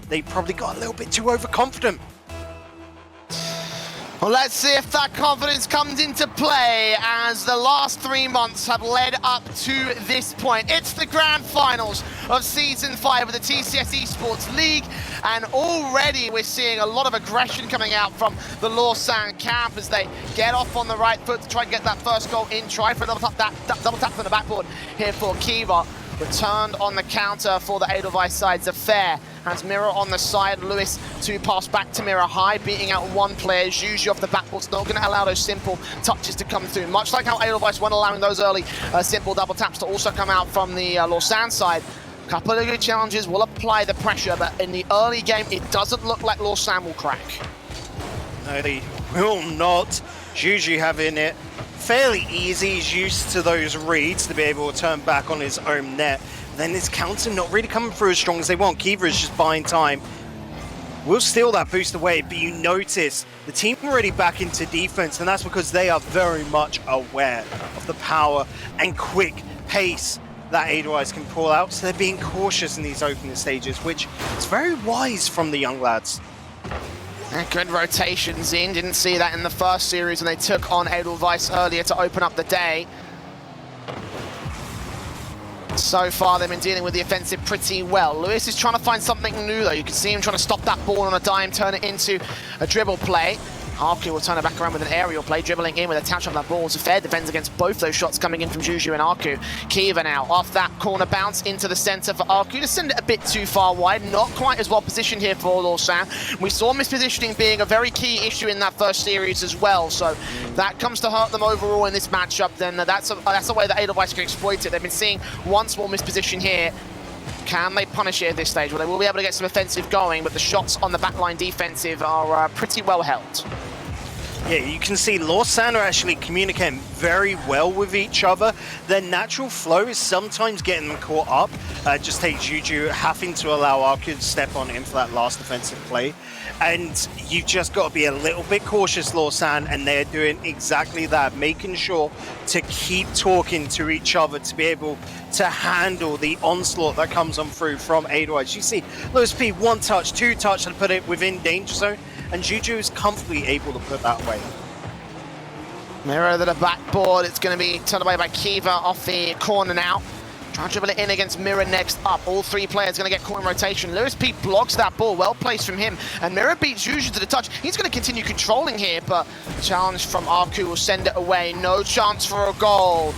they probably got a little bit too overconfident. Well, let's see if that confidence comes into play as the last 3 months have led up to this point. It's the grand finals of Season 5 of the TCS eSports League, and already we're seeing a lot of aggression coming out from the Lausanne camp as they get off on the right foot to try and get that first goal in. Try for a double tap from the backboard here for Kiva. Returned on the counter for the Edelweiss side's affair. Has Mirror on the side, Lewis to pass back to Mirror high, beating out one player. Juju off the backboard's not going to allow those simple touches to come through. Much like how Edelweiss weren't allowing those early simple double taps to also come out from the Lausanne side. Couple of good challenges will apply the pressure, but in the early game, it doesn't look like Lausanne will crack. No, they will not. Juju having it fairly easy. He's used to those reads to be able to turn back on his own net. Then his counter not really coming through as strong as they want. Kiva is just buying time. We'll steal that boost away, but you notice the team already back into defense, and that's because they are very much aware of the power and quick pace that Edelweiss can pull out, so they're being cautious in these opening stages, which is very wise from the young lads. Good rotations in, didn't see that in the first series when they took on Edelweiss earlier to open up the day. So far, they've been dealing with the offensive pretty well. Lewis is trying to find something new, though. You can see him trying to stop that ball on a dime, turn it into a dribble play. Arku will turn it back around with an aerial play, dribbling in with a touch on that ball. It's a fair defense against both those shots coming in from Juju and Arku. Kiva now off that corner bounce into the center for Arku to send it a bit too far wide. Not quite as well positioned here for Lausanne. We saw mispositioning being a very key issue in that first series as well. So that comes to hurt them overall in this matchup. Then that's a way that Edelweiss can exploit it. They've been seeing one small misposition here. Can they punish it at this stage? Well, they will be able to get some offensive going, but the shots on the backline defensive are pretty well held. Yeah, you can see Lausanne are actually communicating very well with each other. Their natural flow is sometimes getting them caught up. Just take Juju having to allow Arku to step on in for that last defensive play. And you've just got to be a little bit cautious, Lausanne, and they're doing exactly that, making sure to keep talking to each other to be able to handle the onslaught that comes on through from Edelweiss. You see Lewis P, one touch, two touch, and put it within danger zone. And Juju is comfortably able to put that away. Mirror to the backboard. It's going to be turned away by Kiva off the corner now. Trying to dribble it in against Mirror next up. All three players going to get caught in rotation. Lewis P blocks that ball. Well placed from him. And Mirror beats Juju to the touch. He's going to continue controlling here, but the challenge from Arku will send it away. No chance for a goal.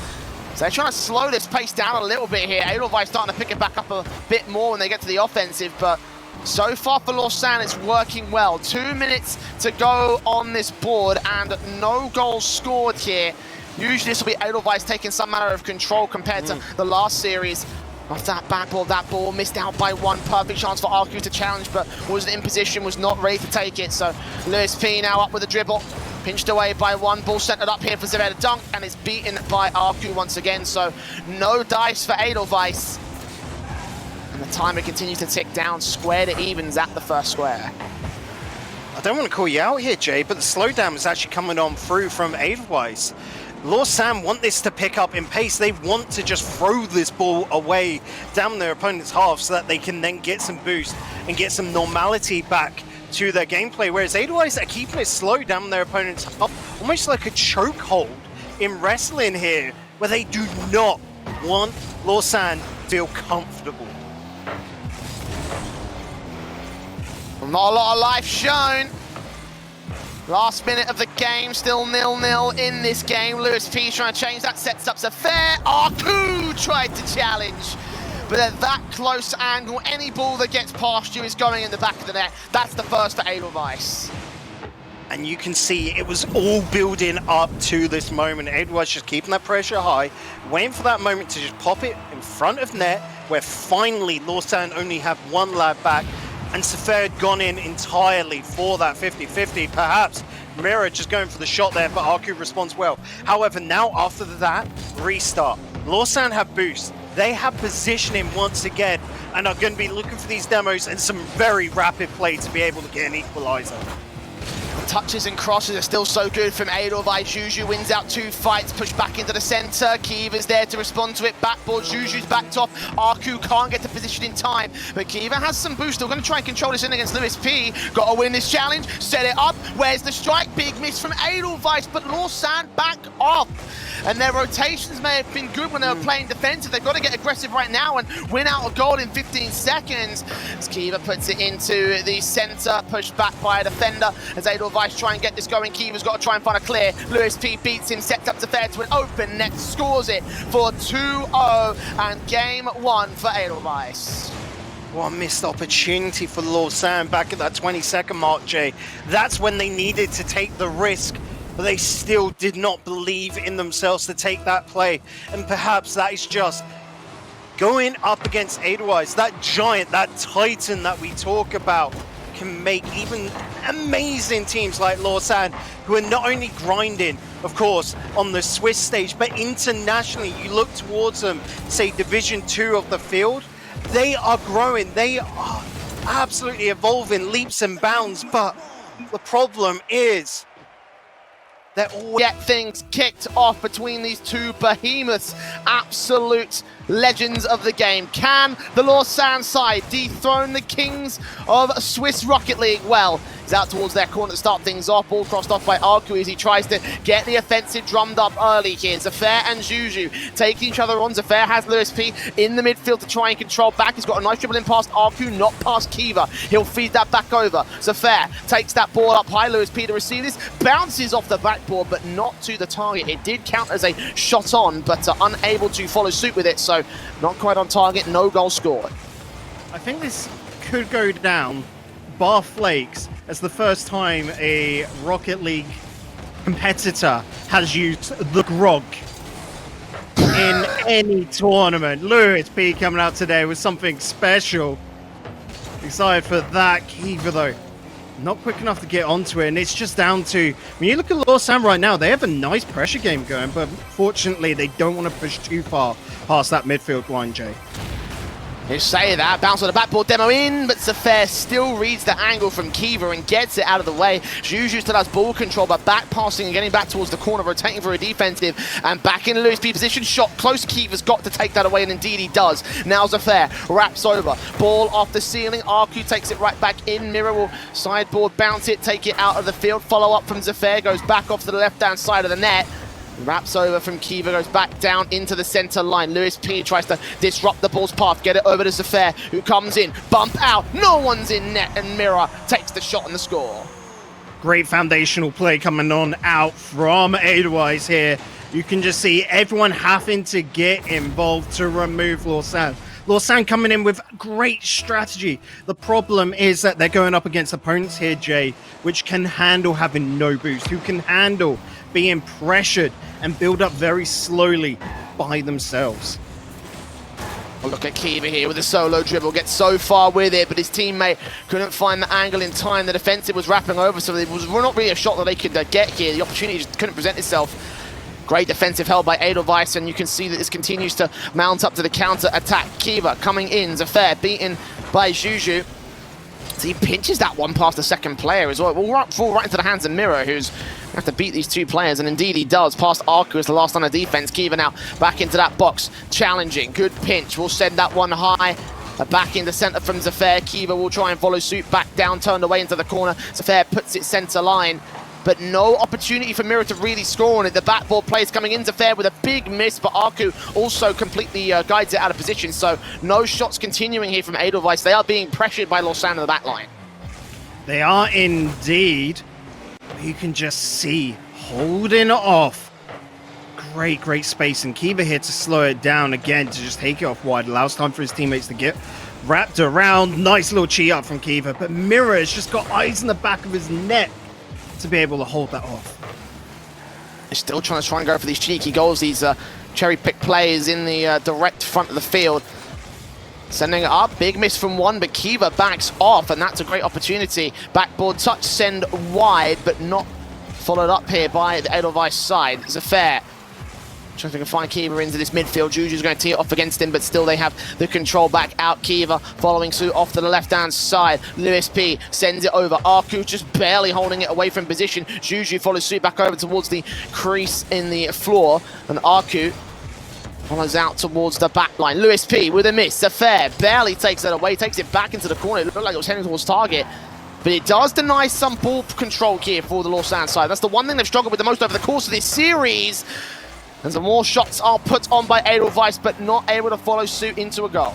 So they're trying to slow this pace down a little bit here. Edelweiss starting to pick it back up a bit more when they get to the offensive, but so far for Lausanne, it's working well. 2 minutes to go on this board and no goals scored here. Usually this will be Edelweiss taking some manner of control compared to the last series. Off that backboard, that ball missed out by one. Perfect chance for Arku to challenge, but wasn't in position, was not ready to take it. So Lewis P now up with a dribble. Pinched away by one, ball centered up here for Zeved to dunk, and it's beaten by Arku once again. So no dice for Edelweiss. And the timer continues to tick down, square to evens at the first square. I don't want to call you out here, Jay, but the slowdown is actually coming on through from Edelweiss. Lausanne want this to pick up in pace. They want to just throw this ball away down their opponent's half so that they can then get some boost and get some normality back to their gameplay. Whereas Edelweiss are keeping it slow down their opponent's half, almost like a chokehold in wrestling here, where they do not want Lausanne to feel comfortable. Not a lot of life shown. Last minute of the game, still 0-0 in this game. Lewis P trying to change that, sets up fair. Arku tried to challenge, but at that close angle, any ball that gets past you is going in the back of the net. That's the first for Edelweiss. And you can see it was all building up to this moment. Edelweiss just keeping that pressure high, waiting for that moment to just pop it in front of net, where finally Lausanne only have one lad back. And Safer had gone in entirely for that 50-50. Perhaps Mirror just going for the shot there, but Arku responds well. However, now after that, restart. Lausanne have boost. They have positioning once again and are going to be looking for these demos and some very rapid play to be able to get an equalizer. touches and crosses are still so good from Edelweiss. Juju wins out 2 fights, pushed back into the center. Kiva's there to respond to it. Backboard, Juju's backed off. Arku can't get to position in time, but Kiva has some boost. Still going to try and control this in against Lewis P. Got to win this challenge, set it up. Where's the strike? Big miss from Edelweiss, but Lausanne back off. And their rotations may have been good when they were playing defensive. They've got to get aggressive right now and win out a goal in 15 seconds. As Kiva puts it into the center, pushed back by a defender. As Edelweiss try and get this going, Kiva's got to try and find a clear. Lewis P beats him, sets up Zafair to an open net, scores it for 2-0, and game 1 for Edelweiss. What a missed opportunity for Lausanne back at that 20-second mark, Jay. That's when they needed to take the risk, but they still did not believe in themselves to take that play. And perhaps that is just going up against Edelweiss, that giant, that titan that we talk about, can make even amazing teams like Lausanne, who are not only grinding, of course, on the Swiss stage, but internationally. You look towards them, say Division 2 of the field, they are growing, they are absolutely evolving leaps and bounds, but the problem is that get things kicked off between these two behemoths, absolute legends of the game. Can the Lausanne side dethrone the kings of Swiss Rocket League? Well, he's out towards their corner to start things off. Ball crossed off by Arku as he tries to get the offensive drummed up early here. Zafair and Juju taking each other on. Zafair has Lewis P in the midfield to try and control back. He's got a nice dribble in past Arku, not past Kiva. He'll feed that back over. Zafair takes that ball up high. Lewis P to receive this. Bounces off the backboard, but not to the target. It did count as a shot on, but unable to follow suit with it. So not quite on target, no goal scored. I think this could go down, bar flakes, as the first time a Rocket League competitor has used the grog in any tournament. Lewis P coming out today with something special. Excited for that. Kiva, though, not quick enough to get onto it, and it's just down to, when you look at Lausanne right now, they have a nice pressure game going, but fortunately they don't want to push too far past that midfield line, Jay. You say that, bounce on the backboard, demo in, but Zafair still reads the angle from Kiva and gets it out of the way. Juju still has ball control, but back passing and getting back towards the corner, rotating for a defensive, and back in Lewis P position, shot close. Kiva's got to take that away, and indeed he does. Now Zafair wraps over, ball off the ceiling, Arku takes it right back in, Mirror will sideboard, bounce it, take it out of the field, follow up from Zafair, goes back off to the left-hand side of the net. Wraps over from Kiva, goes back down into the center line. Lewis P tries to disrupt the ball's path, get it over to Zafair, who comes in, bump out, no one's in net, and Mirror takes the shot and the score. Great foundational play coming on out from Edelweiss here. You can just see everyone having to get involved to remove Lausanne. Lausanne coming in with great strategy. The problem is that they're going up against opponents here, Jay, which can handle having no boost, who can handle being pressured and build up very slowly by themselves. Well, look at Kiva here with a solo dribble, gets so far with it, but his teammate couldn't find the angle in time. The defensive was wrapping over, so it was not really a shot that they could get here. The opportunity just couldn't present itself. Great defensive held by Edelweiss, and you can see that this continues to mount up to the counter attack. Kiva coming in, Zafair beaten by Juju. So he pinches that one past the second player as well. Will fall right into the hands of Mirror, who's going to have to beat these two players, and indeed he does. Past Arku as the last on the defense. Kiva now back into that box, challenging. Good pinch, will send that one high. Back in the center from Zafair. Kiva will try and follow suit, back down, turned away into the corner. Zafair puts it center line, but no opportunity for Mirror to really score on it. The backboard plays coming in. Zafair with a big miss, but Arku also completely guides it out of position. So no shots continuing here from Edelweiss. They are being pressured by Lausanne in the back line. They are indeed. You can just see holding off. Great space, and Kiva here to slow it down again, to just take it off wide. Allows time for his teammates to get wrapped around. Nice little cheat up from Kiva, but Mirror has just got eyes in the back of his neck to be able to hold that off. They're still trying to go for these cheeky goals, these cherry-picked players in the direct front of the field. Sending it up, big miss from one, but Kiva backs off, and that's a great opportunity. Backboard touch, send wide, but not followed up here by the Edelweiss side. Zafair Trying to find Kiva into this midfield. Juju's going to tee it off against him, but still they have the control back out. Kiva following suit off to the left-hand side. Lewis P sends it over. Arku just barely holding it away from position. Juju follows suit back over towards the crease in the floor. And Arku follows out towards the back line. Lewis P with a miss. Affair barely takes it away, takes it back into the corner. It looked like it was heading towards target. But it does deny some ball control here for the Lausanne side. That's the one thing they've struggled with the most over the course of this series. And some more shots are put on by Edelweiss, but not able to follow suit into a goal.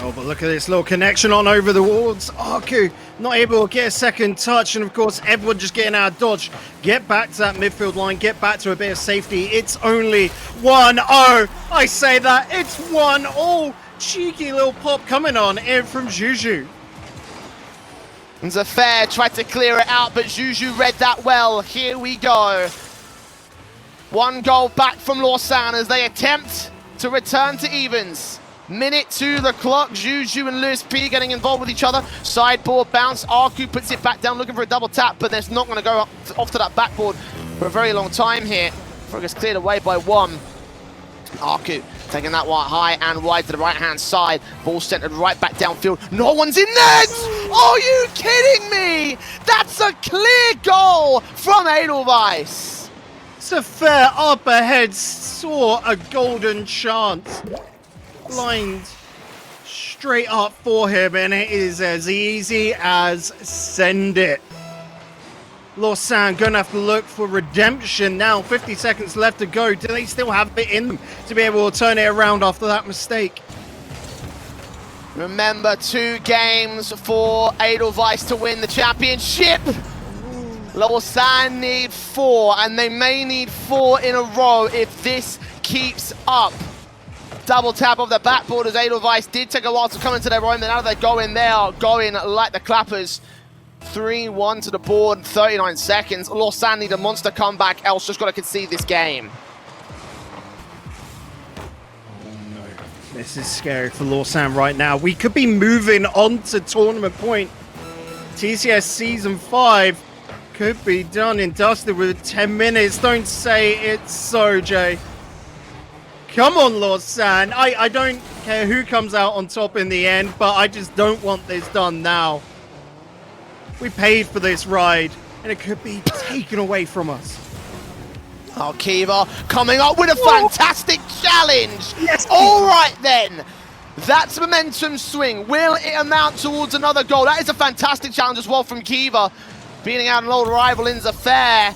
Oh, but look at this little connection on over the wards. Arku not able to get a second touch. And of course, everyone just getting out of dodge. Get back to that midfield line. Get back to a bit of safety. It's only 1-0. I say that. It's 1-0. Cheeky little pop coming on in from Juju. And Zafair tried to clear it out, but Juju read that well. Here we go. 1 goal back from Lausanne as they attempt to return to evens. Minute to the clock. Juju and Lewis P getting involved with each other. Sideboard bounce. Arku puts it back down looking for a double tap, but it's not going to go off to that backboard for a very long time here. Before it gets cleared away by one. Arku taking that one high and wide to the right-hand side. Ball centered right back downfield. No one's in net! Are you kidding me? That's a clear goal from Edelweiss. Fair up ahead, saw a golden chance. Lined straight up for him, and it is as easy as send it. Lausanne gonna have to look for redemption now. 50 seconds left to go. Do they still have it in them to be able to turn it around after that mistake? Remember, 2 games for Edelweiss to win the championship. Lausanne need 4, and they may need 4 in a row if this keeps up. Double tap of the backboard as Edelweiss did take a while to come into their own, and now they're going, they are going like the clappers. 3-1 to the board, 39 seconds. Lausanne need a monster comeback, else just got to concede this game. This is scary for Lausanne right now. We could be moving on to tournament point. TCS Season 5 could be done and dusted with 10 minutes. Don't say it's so, Jay. Come on, Lausanne. I don't care who comes out on top in the end, but I just don't want this done now. We paid for this ride, and it could be taken away from us. Oh, Kiva coming up with a fantastic challenge. Yes. All right, then. That's a momentum swing. Will it amount towards another goal? That is a fantastic challenge as well from Kiva. Beating out an old rival in Zafair.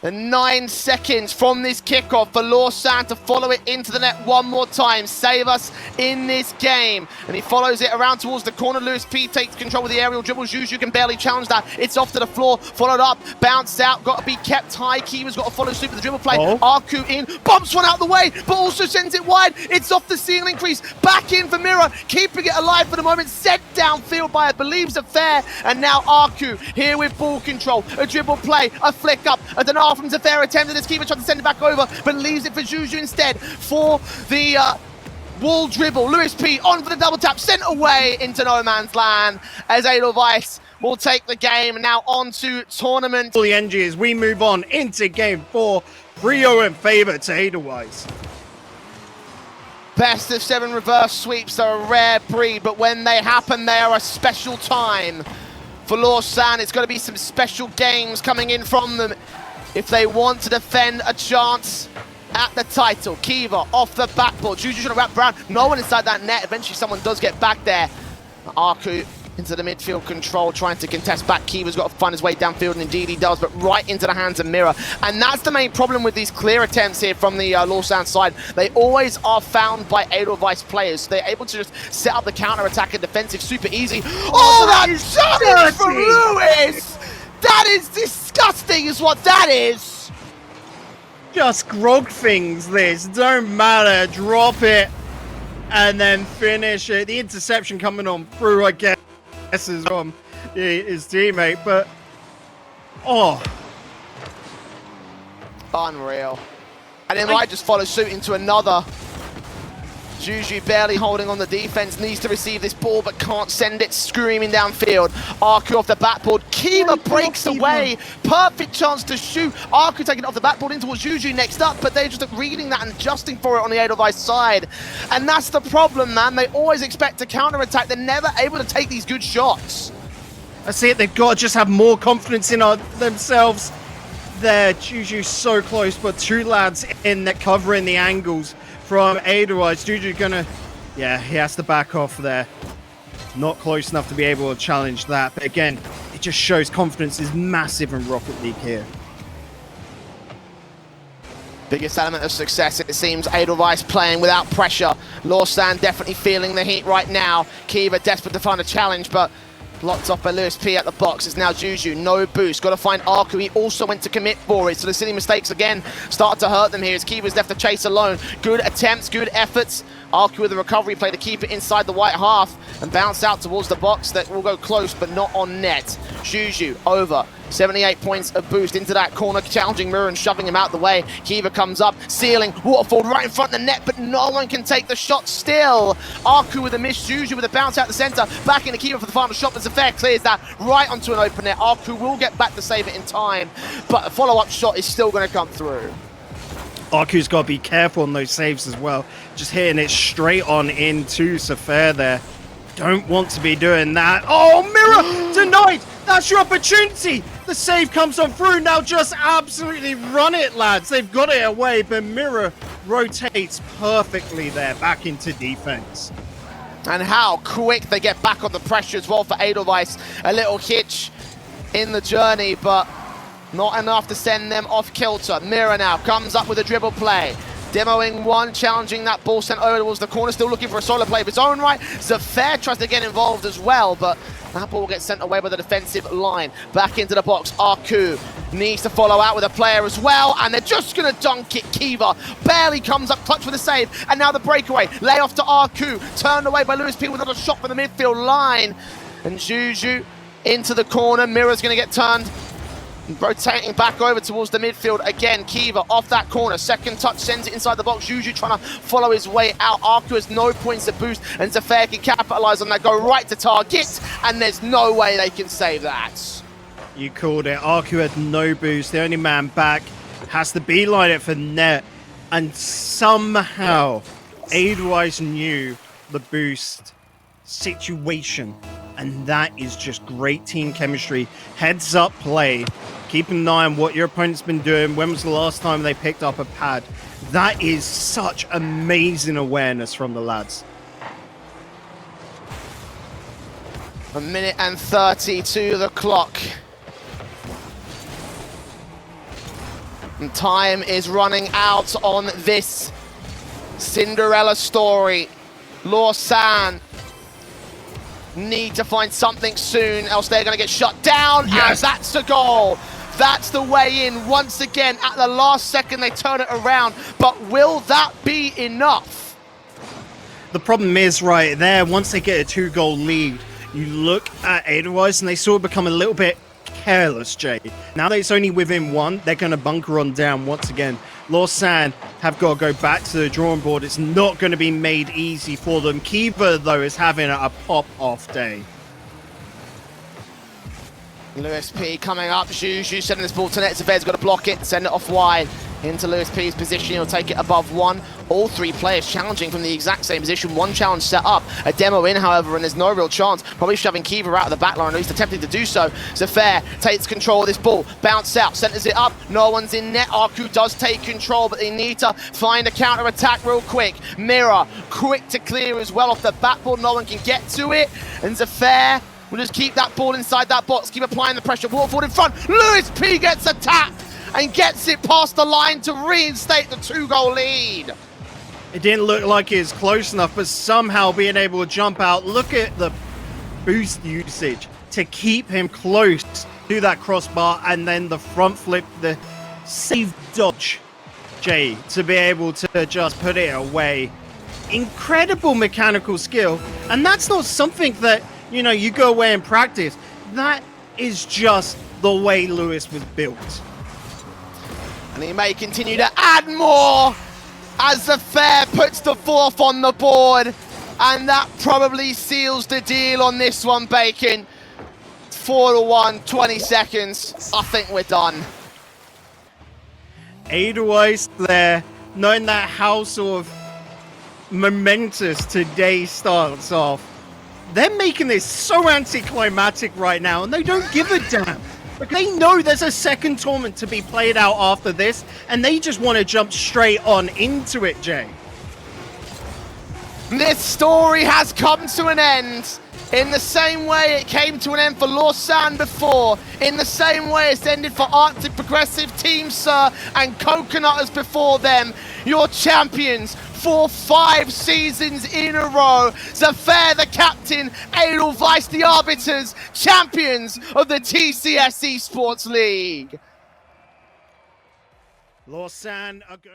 And 9 seconds from this kickoff for Lausanne to follow it into the net one more time. Save us in this game. And he follows it around towards the corner. Lewis P takes control with the aerial dribble. Juju can barely challenge that. It's off to the floor. Followed up. Bounced out. Got to be kept high. Kiva's got to follow suit with the dribble play. Oh. Arku in. Bumps one out the way, but also sends it wide. It's off the ceiling crease. Back in for Mira. Keeping it alive for the moment. Sent downfield by, I believe, Zafair. And now Arku here with ball control. A dribble play. A flick up. A denial from Zafair attempted as Kiva tried to send it back over, but leaves it for Juju instead for the wall dribble. Lewis P on for the double tap, sent away into no man's land as Edelweiss will take the game. Now on to tournament. All the NG as we move on into game 4. 3-0 in favour to Edelweiss. Best of 7 reverse sweeps are a rare breed, but when they happen, they are a special time. For Lausanne, it's going to be some special games coming in from them if they want to defend a chance at the title. Kiva off the backboard. Juju should have wrapped around. No one inside that net. Eventually someone does get back there. Arku into the midfield control, trying to contest back. Kiva's got to find his way downfield, and indeed he does, but right into the hands of Mira. And that's the main problem with these clear attempts here from the Lausanne side. They always are found by Edelweiss players. So they're able to just set up the counter-attack and defensive super easy. Oh, that challenge from Lewis! That is disgusting is what that is! Just grog things, this. Don't matter. Drop it and then finish it. The interception coming on through, I guess, is from his teammate, but oh, unreal. And it might just follow suit into another Juju barely holding on the defense, needs to receive this ball but can't send it screaming downfield. Arku off the backboard, Kiva breaks away, perfect chance to shoot. Arku taking it off the backboard in towards Juju next up, but they're just reading that and adjusting for it on the Edelweiss side. And that's the problem, man. They always expect to counter-attack. They're never able to take these good shots. That's it, they've got to just have more confidence in themselves. There, Juju's so close, but two lads in that covering the angles from Edelweiss. Juju gonna, yeah, he has to back off there. Not close enough to be able to challenge that. But again, it just shows confidence is massive in Rocket League here. Biggest element of success, it seems, Edelweiss playing without pressure. Lausanne definitely feeling the heat right now. Kiva desperate to find a challenge, but blocked off by Lewis P at the box. It's now Juju, no boost. Got to find Arku. He also went to commit for it. So the silly mistakes again start to hurt them here as Kiva's left to chase alone. Good attempts, good efforts. Arku with the recovery play to keep it inside the white half and bounce out towards the box that will go close but not on net. Juju over. 78 points of boost into that corner, challenging Mirror and shoving him out the way. Kiva comes up, ceiling, waterfall right in front of the net, but no one can take the shot still. Arku with a miss, Juju with a bounce out the center, back into Kiva for the final shot, but Zafir clears that right onto an open net. Arku will get back to save it in time, but a follow-up shot is still going to come through. Arku's got to be careful on those saves as well. Just hitting it straight on into Zafir there. Don't want to be doing that. Oh, Mirror denied! That's your opportunity! The save comes on through, now just absolutely run it, lads. They've got it away, but Mirror rotates perfectly there, back into defense. And how quick they get back on the pressure as well for Edelweiss. A little hitch in the journey, but not enough to send them off kilter. Mirror now comes up with a dribble play. Demoing one, challenging that ball sent over towards the corner, still looking for a solo play of his own right. Zafir tries to get involved as well, but that ball gets sent away by the defensive line. Back into the box, Arku needs to follow out with a player as well, and they're just gonna dunk it. Kiva barely comes up clutch with a save, and now the breakaway. Lay off to Arku, turned away by Lewis P with another shot from the midfield line. And Juju into the corner, Mirror's gonna get turned. Rotating back over towards the midfield again. Kiva off that corner. Second touch sends it inside the box. Juju trying to follow his way out. Arku has no points to boost, and Zafir can capitalize on that. Go right to target, and there's no way they can save that. You called it. Arku had no boost. The only man back has to beeline it for net. And somehow, Edelweiss knew the boost situation. And that is just great team chemistry. Heads up play. Keep an eye on what your opponent's been doing. When was the last time they picked up a pad? That is such amazing awareness from the lads. A minute and 30 to the clock. And time is running out on this Cinderella story. Lausanne need to find something soon, else they're going to get shut down. Yes. And that's the goal. That's the way in. Once again, at the last second, they turn it around. But will that be enough? The problem is right there, once they get a 2-goal lead, you look at Edelweiss and they sort of become a little bit careless, Jay. Now that it's only within one, they're going to bunker on down once again. Lausanne have got to go back to the drawing board. It's not going to be made easy for them. Kiva, though, is having a pop-off day. Lewis P coming up. Juju sending this ball to net. Zafir's got to block it, send it off wide. Into Lewis P's position, he'll take it above one. All three players challenging from the exact same position. One challenge set up, a demo in, however, and there's no real chance. Probably shoving Kiva out of the back line, at least attempting to do so. Zafir takes control of this ball, bounce out, centers it up. No one's in net. Arku does take control, but they need to find a counter attack real quick. Mirror, quick to clear as well off the backboard. No one can get to it, and Zafir will just keep that ball inside that box, keep applying the pressure. Waterford in front. Lewis P gets attacked and gets it past the line to reinstate the 2-goal lead. It didn't look like it was close enough, but somehow being able to jump out. Look at the boost usage to keep him close to that crossbar, and then the front flip, the save dodge, Jay, to be able to just put it away. Incredible mechanical skill, and that's not something that, you know, you go away and practice. That is just the way Lewis was built. And he may continue to add more. as the fair puts the fourth on the board. And that probably seals the deal on this one, Bacon. 4-1, 20 seconds. I think we're done. Edelweiss there, knowing that how sort of momentous today starts off. They're making this so anticlimactic right now, and they don't give a damn. Like, they know there's a second tournament to be played out after this, and they just want to jump straight on into it, Jay. This story has come to an end. In the same way it came to an end for Lausanne before, in the same way it's ended for Arctic Progressive, Team Sir and Coconutters before them. Your champions for 5 seasons in a row. Zafair the captain, Edelweiss the arbiters, champions of the TCS eSports League. Lausanne are going